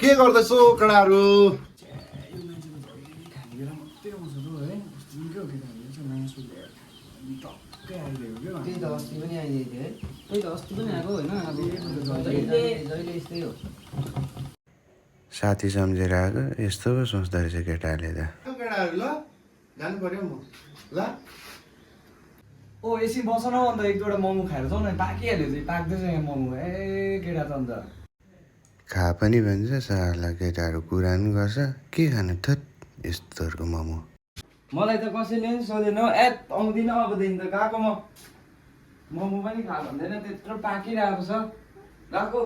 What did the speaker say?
के गर्दैछौ केटाहरू? त्यही त अस्ति पनि आइदिएको थियो है। त्यही त अस्ति पनि आएको होइन अब जहिले यस्तै हो। साथी सम्झेर आएको यस्तो पो सोच्दो रहेछ केटाहरूले त। केटाहरू ल जानु पर्यो म ल। ओ एकछिन बस न अन्त एक दुईवटा मोमो खाएर जाउँ न पाकिहाल्यो चाहिँ पाक्दैछ यहाँ मोमो ए केटा त अन्त खा पनि भन्छ सरलाई केटाहरू कुरा पनि गर्छ के खानु थत यस्तोहरूको मोमो। मलाई त कसैले पनि सोधेन आउँदिनँ अबदेखि त गएको म मोमो पनि खा भन्दैन त्यत्रो पाकिरहेको छ गएको